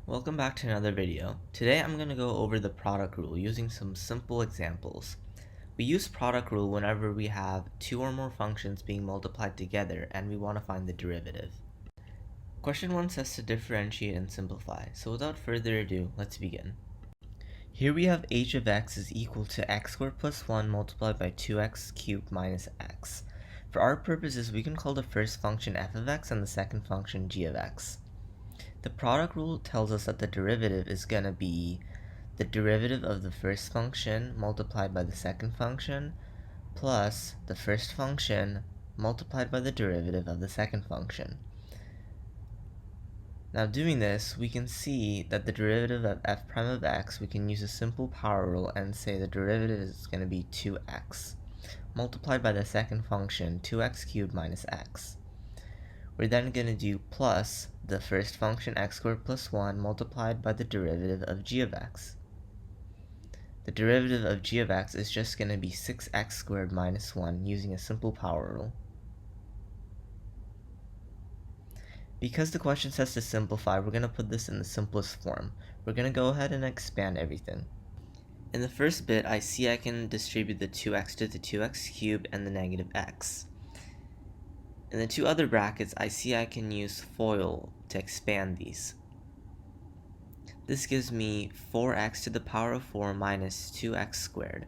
Welcome back to another video. Today I'm going to go over the product rule using some simple examples. We use product rule whenever we have two or more functions being multiplied together and we want to find the derivative. Question 1 says to differentiate and simplify, so without further ado, let's begin. Here we have h of x is equal to x squared plus 1 multiplied by 2x cubed minus x. For our purposes, we can call the first function f of x and the second function g of x. The product rule tells us that the derivative is going to be the derivative of the first function multiplied by the second function plus the first function multiplied by the derivative of the second function. Now doing this, we can see that the derivative of f prime of x, we can use a simple power rule and say the derivative is going to be 2x multiplied by the second function 2x cubed minus x. We're then going to do plus the first function x squared plus 1 multiplied by the derivative of g of x. The derivative of g of x is just going to be 6x squared minus 1 using a simple power rule. Because the question says to simplify, we're going to put this in the simplest form. We're going to go ahead and expand everything. In the first bit, I see I can distribute the 2x to the 2x cubed and the negative x. In the two other brackets, I see I can use FOIL to expand these. This gives me 4x to the power of 4 minus 2x squared.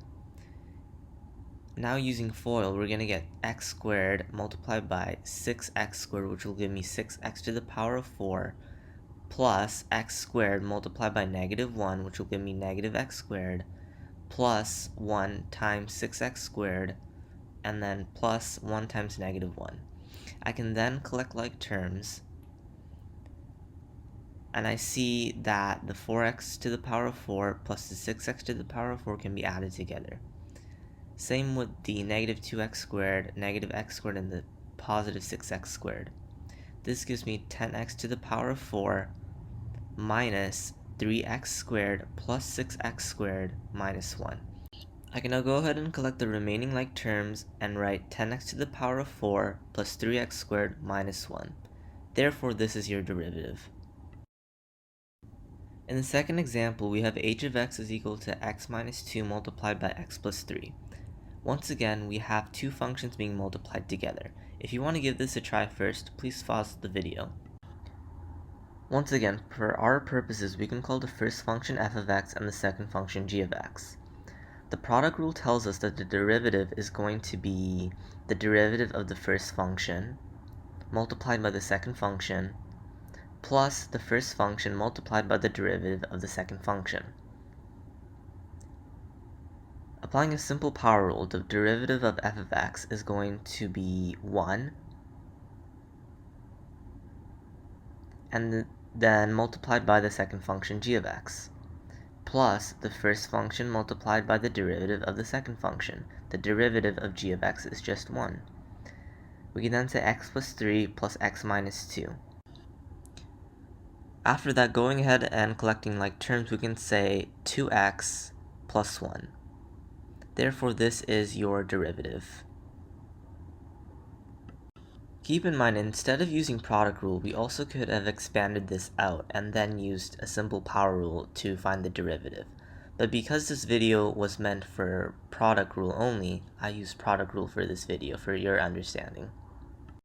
Now using FOIL, we're going to get x squared multiplied by 6x squared, which will give me 6x to the power of 4, plus x squared multiplied by negative 1, which will give me negative x squared, plus 1 times 6x squared, and then plus 1 times negative 1. I can then collect like terms, and I see that the 4x to the power of 4 plus the 6x to the power of 4 can be added together. Same with the negative 2x squared, negative x squared, and the positive 6x squared. This gives me 10x to the power of 4 minus 3x squared plus 6x squared minus 1. I can now go ahead and collect the remaining like terms and write 10x to the power of 4 plus 3x squared minus 1. Therefore, this is your derivative. In the second example, we have h of x is equal to x minus 2 multiplied by x plus 3. Once again, we have two functions being multiplied together. If you want to give this a try first, please pause the video. Once again, for our purposes, we can call the first function f of x and the second function g of x. The product rule tells us that the derivative is going to be the derivative of the first function multiplied by the second function plus the first function multiplied by the derivative of the second function. Applying a simple power rule, the derivative of f of x is going to be 1, and then multiplied by the second function g of x, plus the first function multiplied by the derivative of the second function. The derivative of g of x is just 1. We can then say x plus 3 plus x minus 2. After that, going ahead and collecting like terms, we can say 2x plus 1. Therefore, this is your derivative. Keep in mind, instead of using product rule, we also could have expanded this out and then used a simple power rule to find the derivative. But because this video was meant for product rule only, I used product rule for this video for your understanding.